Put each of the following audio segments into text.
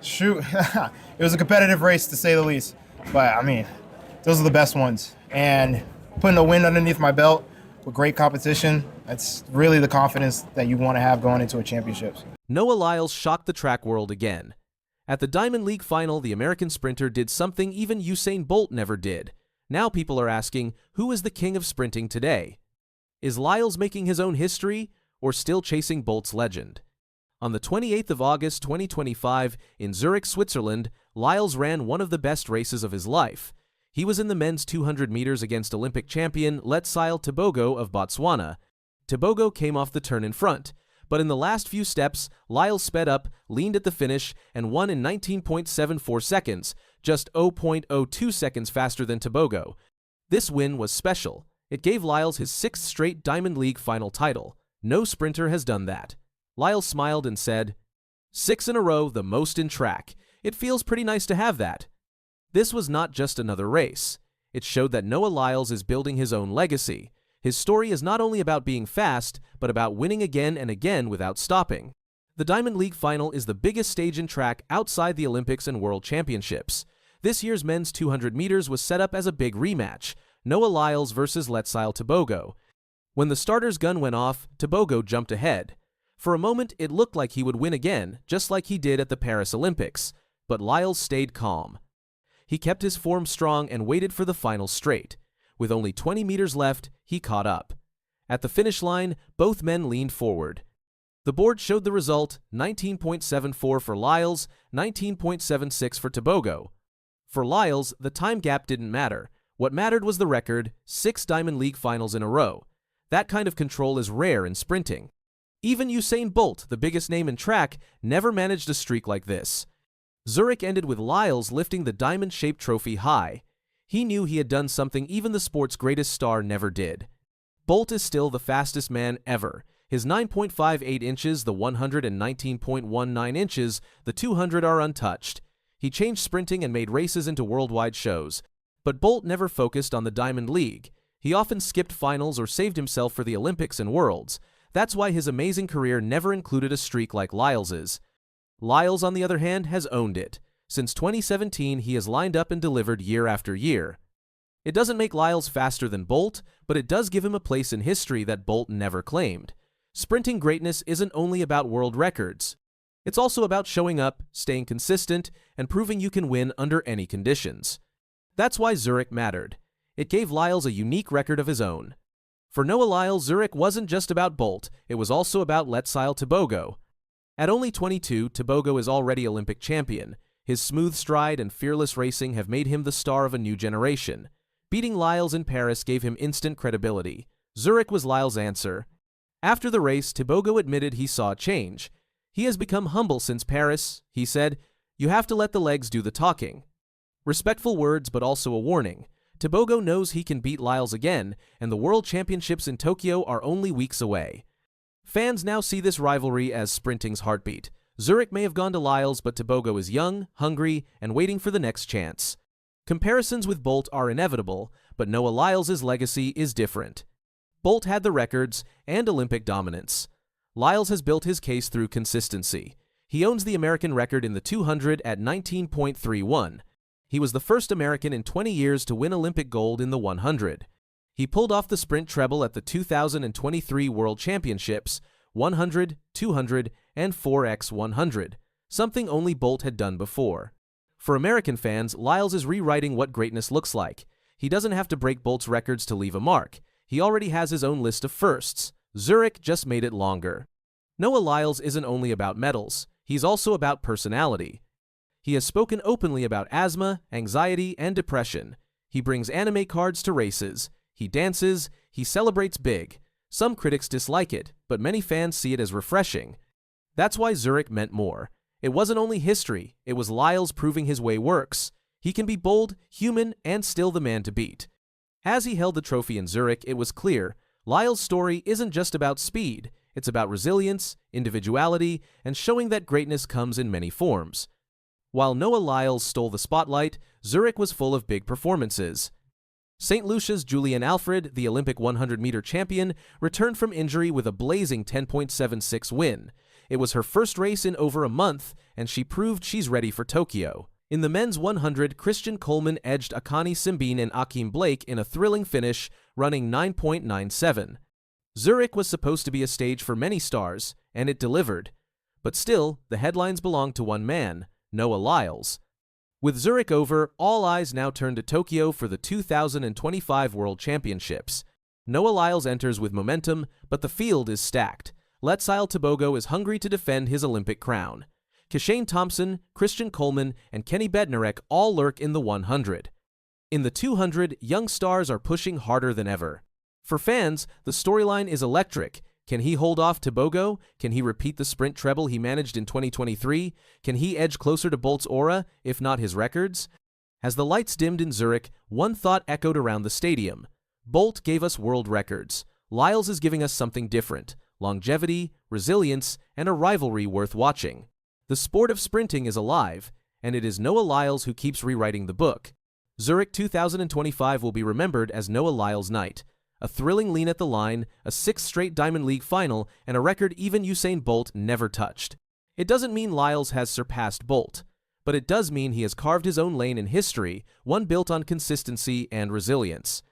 Shoot, it was a competitive race to say the least. But I mean, those are the best ones. And putting a win underneath my belt with great competition, that's really the confidence that you want to have going into a championships. Noah Lyles shocked the track world again. At the Diamond League final, the American sprinter did something even Usain Bolt never did. Now people are asking, who is the king of sprinting today? Is Lyles making his own history or still chasing Bolt's legend? On the 28th of August 2025 in Zurich, Switzerland, Lyles ran one of the best races of his life. He was in the men's 200 meters against Olympic champion Letsile Tebogo of Botswana. Tebogo came off the turn in front, but in the last few steps, Lyles sped up, leaned at the finish, and won in 19.74 seconds, just 0.02 seconds faster than Tebogo. This win was special. It gave Lyles his sixth straight Diamond League final title. No sprinter has done that. Lyles smiled and said, "6 in a row, the most in track. It feels pretty nice to have that." This was not just another race. It showed that Noah Lyles is building his own legacy. His story is not only about being fast, but about winning again and again without stopping. The Diamond League final is the biggest stage in track outside the Olympics and World Championships. This year's men's 200 meters was set up as a big rematch, Noah Lyles versus Letsile Tebogo. When the starter's gun went off, Tebogo jumped ahead. For a moment, it looked like he would win again, just like he did at the Paris Olympics, but Lyles stayed calm. He kept his form strong and waited for the final straight. With only 20 meters left, he caught up. At the finish line, both men leaned forward. The board showed the result, 19.74 for Lyles, 19.76 for Tebogo. For Lyles, the time gap didn't matter. What mattered was the record, 6 Diamond League finals in a row. That kind of control is rare in sprinting. Even Usain Bolt, the biggest name in track, never managed a streak like this. Zurich ended with Lyles lifting the diamond-shaped trophy high. He knew he had done something even the sport's greatest star never did. Bolt is still the fastest man ever. His 9.58 inches, the 119.19 inches, the 200 are untouched. He changed sprinting and made races into worldwide shows. But Bolt never focused on the Diamond League. He often skipped finals or saved himself for the Olympics and Worlds. That's why his amazing career never included a streak like Lyles's. Lyles, on the other hand, has owned it. Since 2017, he has lined up and delivered year after year. It doesn't make Lyles faster than Bolt, but it does give him a place in history that Bolt never claimed. Sprinting greatness isn't only about world records. It's also about showing up, staying consistent, and proving you can win under any conditions. That's why Zurich mattered. It gave Lyles a unique record of his own. For Noah Lyles, Zurich wasn't just about Bolt, it was also about Letsile Tebogo. At only 22, Tebogo is already Olympic champion. His smooth stride and fearless racing have made him the star of a new generation. Beating Lyles in Paris gave him instant credibility. Zurich was Lyles' answer. After the race, Tebogo admitted he saw a change. He has become humble since Paris, he said. You have to let the legs do the talking. Respectful words, but also a warning. Tebogo knows he can beat Lyles again, and the World Championships in Tokyo are only weeks away. Fans now see this rivalry as sprinting's heartbeat. Zurich may have gone to Lyles, but Tebogo is young, hungry, and waiting for the next chance. Comparisons with Bolt are inevitable, but Noah Lyles' legacy is different. Bolt had the records and Olympic dominance. Lyles has built his case through consistency. He owns the American record in the 200 at 19.31. He was the first American in 20 years to win Olympic gold in the 100. He pulled off the sprint treble at the 2023 World Championships, 100, 200, and 4x100, something only Bolt had done before. For American fans, Lyles is rewriting what greatness looks like. He doesn't have to break Bolt's records to leave a mark. He already has his own list of firsts. Zurich just made it longer. Noah Lyles isn't only about medals. He's also about personality. He has spoken openly about asthma, anxiety, and depression. He brings anime cards to races. He dances. He celebrates big. Some critics dislike it, but many fans see it as refreshing. That's why Zurich meant more. It wasn't only history, it was Lyles proving his way works. He can be bold, human, and still the man to beat. As he held the trophy in Zurich, it was clear, Lyles' story isn't just about speed. It's about resilience, individuality, and showing that greatness comes in many forms. While Noah Lyles stole the spotlight, Zurich was full of big performances. St. Lucia's Julian Alfred, the Olympic 100-meter champion, returned from injury with a blazing 10.76 win. It was her first race in over a month, and she proved she's ready for Tokyo. In the men's 100, Christian Coleman edged Akani Simbine and Akeem Blake in a thrilling finish, running 9.97. Zurich was supposed to be a stage for many stars, and it delivered. But still, the headlines belonged to one man, Noah Lyles. With Zurich over, all eyes now turn to Tokyo for the 2025 World Championships. Noah Lyles enters with momentum, but the field is stacked. Letsile Tebogo is hungry to defend his Olympic crown. Keshane Thompson, Christian Coleman, and Kenny Bednarek all lurk in the 100. In the 200, young stars are pushing harder than ever. For fans, the storyline is electric. Can he hold off Tebogo? Can he repeat the sprint treble he managed in 2023? Can he edge closer to Bolt's aura, if not his records? As the lights dimmed in Zurich, one thought echoed around the stadium. Bolt gave us world records. Lyles is giving us something different: longevity, resilience, and a rivalry worth watching. The sport of sprinting is alive, and it is Noah Lyles who keeps rewriting the book. Zurich 2025 will be remembered as Noah Lyles' night. A thrilling lean at the line, a 6th straight Diamond League final, and a record even Usain Bolt never touched. It doesn't mean Lyles has surpassed Bolt, but it does mean he has carved his own lane in history, one built on consistency and resilience.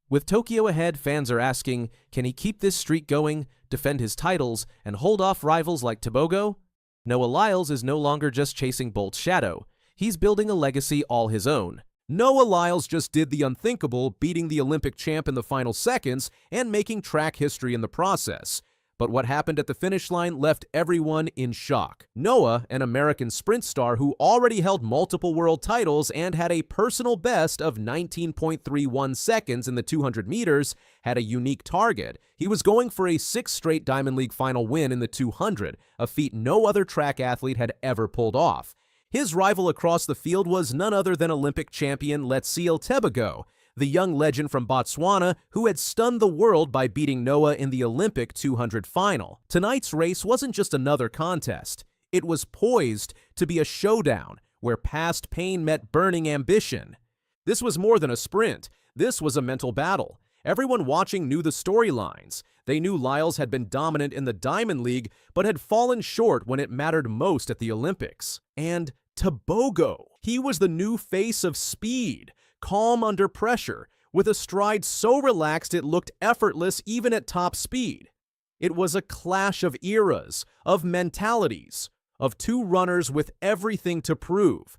With Tokyo ahead, fans are asking, can he keep this streak going, defend his titles, and hold off rivals like Tebogo? Noah Lyles is no longer just chasing Bolt's shadow. He's building a legacy all his own. Noah Lyles just did the unthinkable, beating the Olympic champ in the final seconds and making track history in the process. But what happened at the finish line left everyone in shock. Noah, an American sprint star who already held multiple world titles and had a personal best of 19.31 seconds in the 200 meters, had a unique target. He was going for a 6th straight Diamond League final win in the 200, a feat no other track athlete had ever pulled off. His rival across the field was none other than Olympic champion Letsile Tebogo, the young legend from Botswana who had stunned the world by beating Noah in the Olympic 200 final. Tonight's race wasn't just another contest. It was poised to be a showdown where past pain met burning ambition. This was more than a sprint. This was a mental battle. Everyone watching knew the storylines. They knew Lyles had been dominant in the Diamond League, but had fallen short when it mattered most at the Olympics. And Tebogo. He was the new face of speed, calm under pressure, with a stride so relaxed it looked effortless even at top speed. It was a clash of eras, of mentalities, of two runners with everything to prove.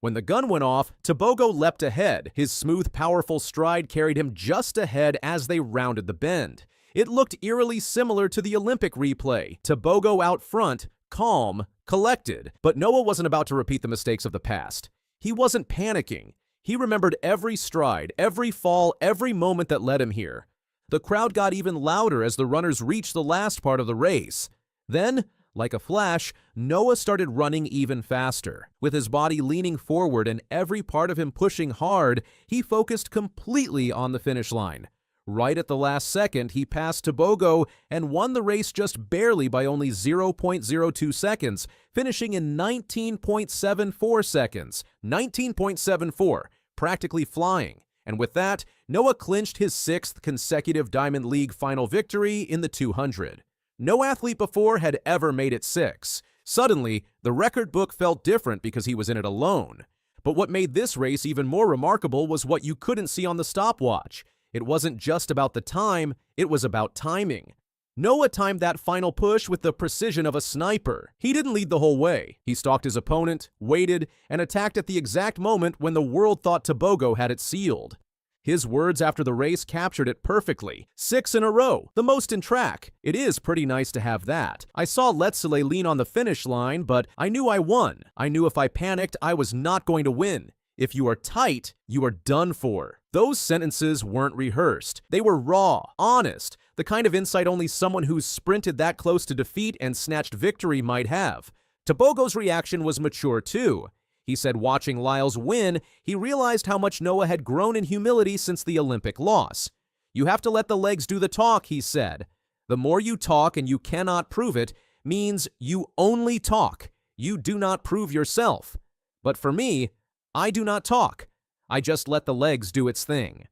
When the gun went off, Tebogo leapt ahead. His smooth, powerful stride carried him just ahead as they rounded the bend. It looked eerily similar to the Olympic replay. Tebogo out front, calm, collected. But Noah wasn't about to repeat the mistakes of the past. He wasn't panicking. He remembered every stride, every fall, every moment that led him here. The crowd got even louder as the runners reached the last part of the race. Then, like a flash, Noah started running even faster. With his body leaning forward and every part of him pushing hard, he focused completely on the finish line. Right at the last second, he passed Tebogo and won the race just barely by only 0.02 seconds, finishing in 19.74 seconds. 19.74, practically flying. And with that, Noah clinched his 6th consecutive Diamond League final victory in the 200. No athlete before had ever made it 6. Suddenly, the record book felt different because he was in it alone. But what made this race even more remarkable was what you couldn't see on the stopwatch. It wasn't just about the time, it was about timing. Noah timed that final push with the precision of a sniper. He didn't lead the whole way. He stalked his opponent, waited, and attacked at the exact moment when the world thought Tebogo had it sealed. His words after the race captured it perfectly. 6 in a row, the most in track. It is pretty nice to have that. I saw Letsile lean on the finish line, but I knew I won. I knew if I panicked, I was not going to win. If you are tight, you are done for. Those sentences weren't rehearsed. They were raw, honest, the kind of insight only someone who's sprinted that close to defeat and snatched victory might have. Tebogo's reaction was mature too. He said watching Lyles win, he realized how much Noah had grown in humility since the Olympic loss. You have to let the legs do the talk, he said. The more you talk and you cannot prove it means you only talk. You do not prove yourself. But for me, I do not talk. I just let the legs do its thing.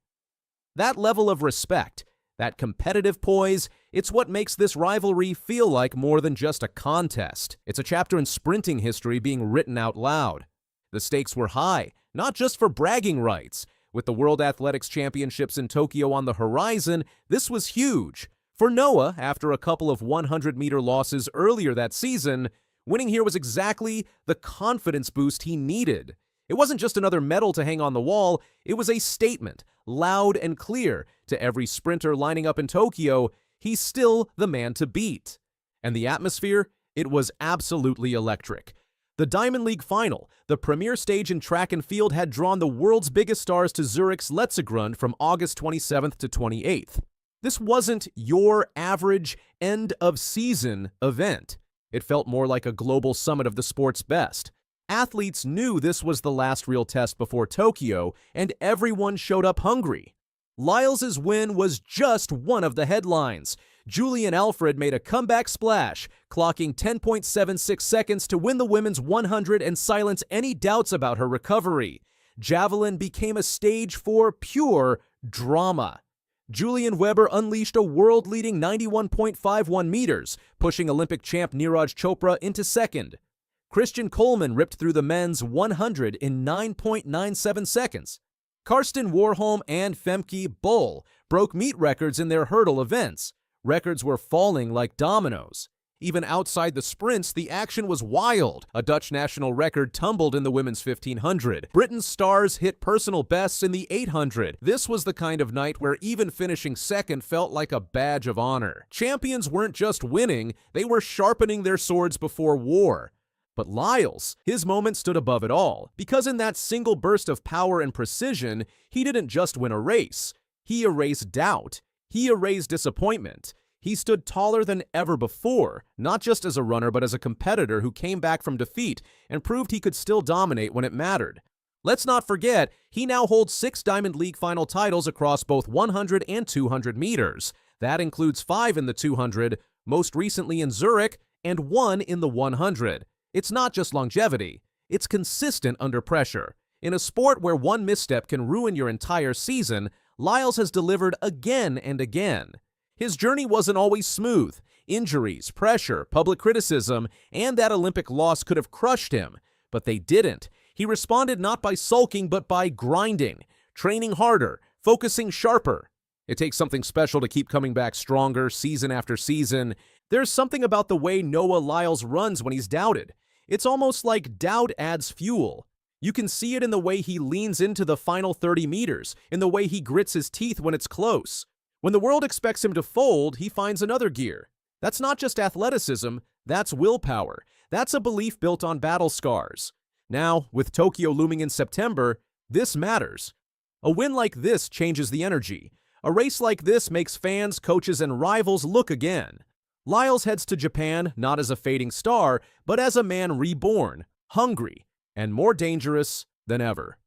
That level of respect, That competitive poise, it's what makes this rivalry feel like more than just a contest. It's a chapter in sprinting history being written out loud. The stakes were high, not just for bragging rights. With the World Athletics Championships in Tokyo on the horizon, this was huge. For Noah, after a couple of 100-meter losses earlier that season, winning here was exactly the confidence boost he needed. It wasn't just another medal to hang on the wall, it was a statement, loud and clear, to every sprinter lining up in Tokyo, he's still the man to beat. And the atmosphere? It was absolutely electric. The Diamond League Final, the premier stage in track and field, had drawn the world's biggest stars to Zurich's Letsile from August 27th to 28th. This wasn't your average end-of-season event. It felt more like a global summit of the sport's best. Athletes knew this was the last real test before Tokyo, and everyone showed up hungry. Lyles' win was just one of the headlines. Julian Alfred made a comeback splash, clocking 10.76 seconds to win the women's 100 and silence any doubts about her recovery. Javelin became a stage for pure drama. Julian Weber unleashed a world-leading 91.51 meters, pushing Olympic champ Neeraj Chopra into second. Christian Coleman ripped through the men's 100 in 9.97 seconds. Karsten Warholm and Femke Bol broke meet records in their hurdle events. Records were falling like dominoes. Even outside the sprints, the action was wild. A Dutch national record tumbled in the women's 1500. Britain's stars hit personal bests in the 800. This was the kind of night where even finishing second felt like a badge of honor. Champions weren't just winning, they were sharpening their swords before war. But Lyles, his moment stood above it all, because in that single burst of power and precision, he didn't just win a race. He erased doubt. He erased disappointment. He stood taller than ever before, not just as a runner but as a competitor who came back from defeat and proved he could still dominate when it mattered. Let's not forget, he now holds 6 Diamond League final titles across both 100 and 200 meters. That includes 5 in the 200, most recently in Zurich, and 1 in the 100. It's not just longevity, it's consistent under pressure. In a sport where one misstep can ruin your entire season, Lyles has delivered again and again. His journey wasn't always smooth. Injuries, pressure, public criticism, and that Olympic loss could have crushed him. But they didn't. He responded not by sulking, but by grinding, training harder, focusing sharper. It takes something special to keep coming back stronger season after season. There's something about the way Noah Lyles runs when he's doubted. It's almost like doubt adds fuel. You can see it in the way he leans into the final 30 meters, in the way he grits his teeth when it's close. When the world expects him to fold, he finds another gear. That's not just athleticism, that's willpower. That's a belief built on battle scars. Now, with Tokyo looming in September, this matters. A win like this changes the energy. A race like this makes fans, coaches, and rivals look again. Lyles heads to Japan not as a fading star, but as a man reborn, hungry, and more dangerous than ever.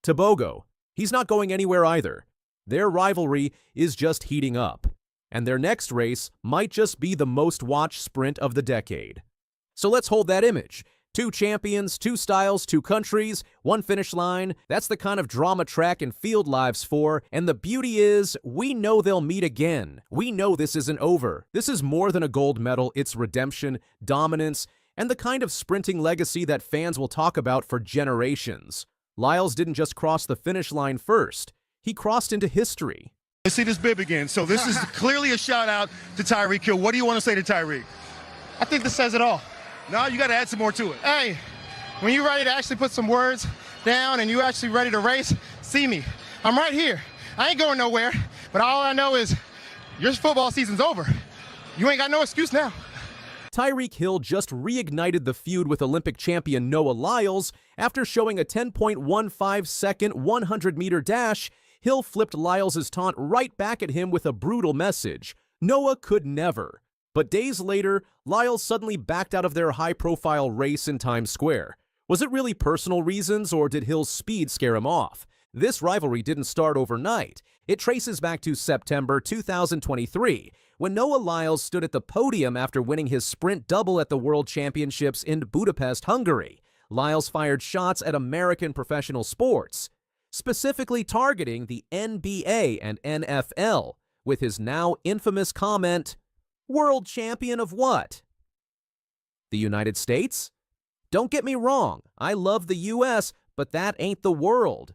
Tebogo, he's not going anywhere either. Their rivalry is just heating up, and their next race might just be the most watched sprint of the decade. So let's hold that image. 2 champions, 2 styles, 2 countries, 1 finish line. That's the kind of drama track and field lives for, and the beauty is, we know they'll meet again. We know this isn't over. This is more than a gold medal, it's redemption, dominance, and the kind of sprinting legacy that fans will talk about for generations. Lyles didn't just cross the finish line first. He crossed into history. Let's see this bib again. So this is clearly a shout out to Tyreek Hill. What do you want to say to Tyreek? I think this says it all. No, you got to add some more to it. Hey, when you're ready to actually put some words down and you're actually ready to race, see me. I'm right here. I ain't going nowhere, but all I know is your football season's over. You ain't got no excuse now. Tyreek Hill just reignited the feud with Olympic champion Noah Lyles. After showing a 10.15-second 100-meter dash, Hill flipped Lyles' taunt right back at him with a brutal message. Noah could never. But days later, Lyles suddenly backed out of their high-profile race in Times Square. Was it really personal reasons, or did Hill's speed scare him off? This rivalry didn't start overnight. It traces back to September 2023, when Noah Lyles stood at the podium after winning his sprint double at the World Championships in Budapest, Hungary. Lyles fired shots at American professional sports, specifically targeting the NBA and NFL, with his now infamous comment, "World champion of what? The United States? Don't get me wrong, I love the US, but that ain't the world."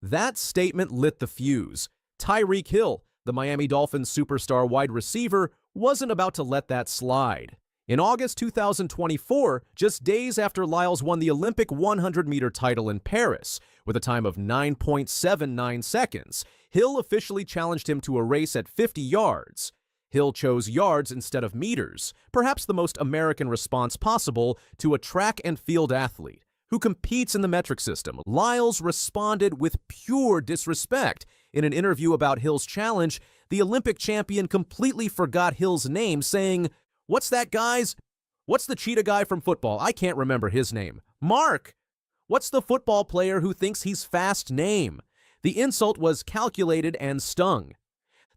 That statement lit the fuse. Tyreek Hill, the Miami Dolphins superstar wide receiver, wasn't about to let that slide. In August 2024, just days after Lyles won the Olympic 100-meter title in Paris, with a time of 9.79 seconds, Hill officially challenged him to a race at 50 yards. Hill chose yards instead of meters, perhaps the most American response possible to a track and field athlete who competes in the metric system. Lyles responded with pure disrespect. In an interview about Hill's challenge, the Olympic champion completely forgot Hill's name, saying, "What's that guy's? What's the cheetah guy from football? I can't remember his name. Mark! What's the football player who thinks he's fast name?" The insult was calculated and stung.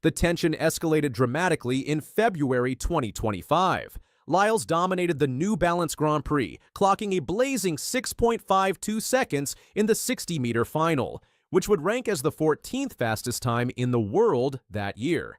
The tension escalated dramatically in February 2025. Lyles dominated the New Balance Grand Prix, clocking a blazing 6.52 seconds in the 60-meter final, which would rank as the 14th fastest time in the world that year.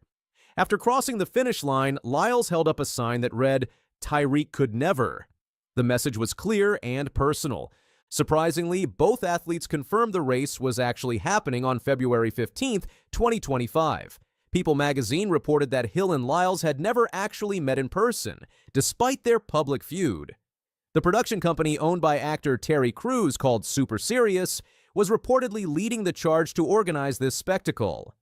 After crossing the finish line, Lyles held up a sign that read, "Tyreek could never." The message was clear and personal. Surprisingly, both athletes confirmed the race was actually happening on February 15, 2025. People magazine reported that Hill and Lyles had never actually met in person, despite their public feud. The production company owned by actor Terry Crews, called Super Serious, was reportedly leading the charge to organize this spectacle.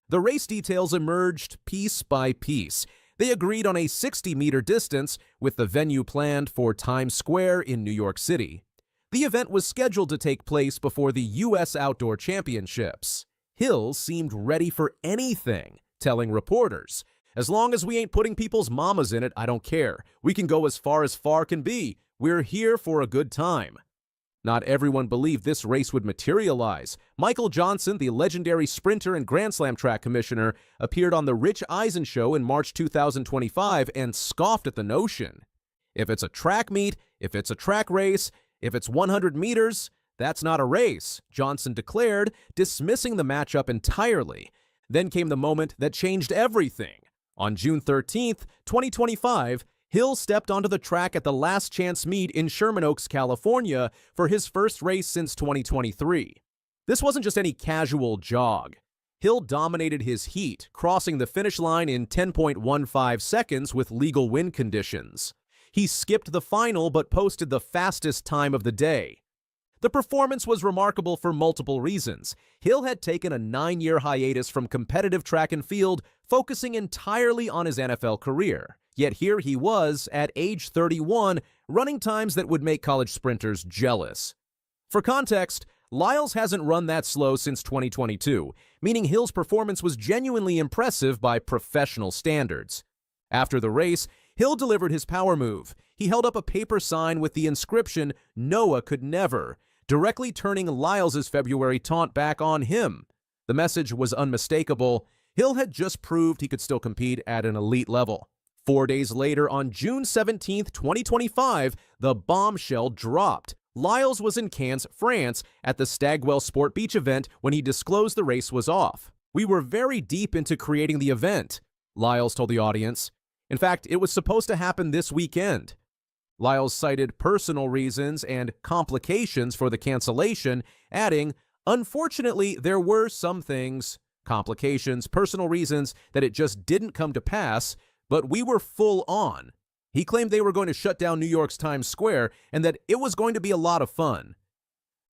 The race details emerged piece by piece. They agreed on a 60-meter distance, with the venue planned for Times Square in New York City. The event was scheduled to take place before the U.S. Outdoor Championships. Hill seemed ready for anything, telling reporters, "As long as we ain't putting people's mamas in it, I don't care. We can go as far can be. We're here for a good time." Not everyone believed this race would materialize. Michael Johnson, the legendary sprinter and Grand Slam track commissioner, appeared on The Rich Eisen Show in March 2025 and scoffed at the notion. "If it's a track meet, if it's a track race, if it's 100 meters, that's not a race," Johnson declared, dismissing the matchup entirely. Then came the moment that changed everything. On June 13th, 2025, Hill stepped onto the track at the Last Chance meet in Sherman Oaks, California, for his first race since 2023. This wasn't just any casual jog. Hill dominated his heat, crossing the finish line in 10.15 seconds with legal wind conditions. He skipped the final but posted the fastest time of the day. The performance was remarkable for multiple reasons. Hill had taken a 9-year hiatus from competitive track and field, focusing entirely on his NFL career. Yet here he was, at age 31, running times that would make college sprinters jealous. For context, Lyles hasn't run that slow since 2022, meaning Hill's performance was genuinely impressive by professional standards. After the race, Hill delivered his power move. He held up a paper sign with the inscription, "Noah could never," directly turning Lyles' February taunt back on him. The message was unmistakable. Hill had just proved he could still compete at an elite level. 4 days later, on June 17, 2025, the bombshell dropped. Lyles was in Cannes, France, at the Stagwell Sport Beach event when he disclosed the race was off. "We were very deep into creating the event," Lyles told the audience. "In fact, it was supposed to happen this weekend." Lyles cited personal reasons and complications for the cancellation, adding, "Unfortunately, there were some things, complications, personal reasons, that it just didn't come to pass, but we were full on." He claimed they were going to shut down New York's Times Square and that it was going to be a lot of fun.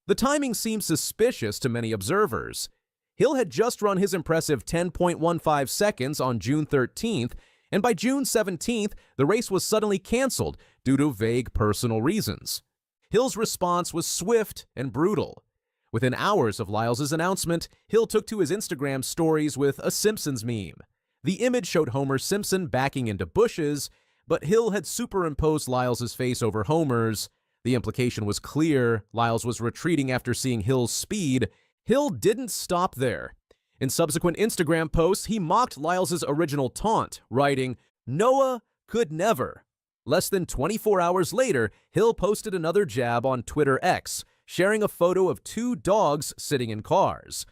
The timing seemed suspicious to many observers. Hill had just run his impressive 10.15 seconds on June 13th, and by June 17th, the race was suddenly canceled due to vague personal reasons. Hill's response was swift and brutal. Within hours of Lyles' announcement, Hill took to his Instagram stories with a Simpsons meme. The image showed Homer Simpson backing into bushes, but Hill had superimposed Lyles' face over Homer's. The implication was clear. Lyles was retreating after seeing Hill's speed. Hill didn't stop there. In subsequent Instagram posts, he mocked Lyles' original taunt, writing, "Noah could never." Less than 24 hours later, Hill posted another jab on Twitter X, sharing a photo of 2 dogs sitting in cars.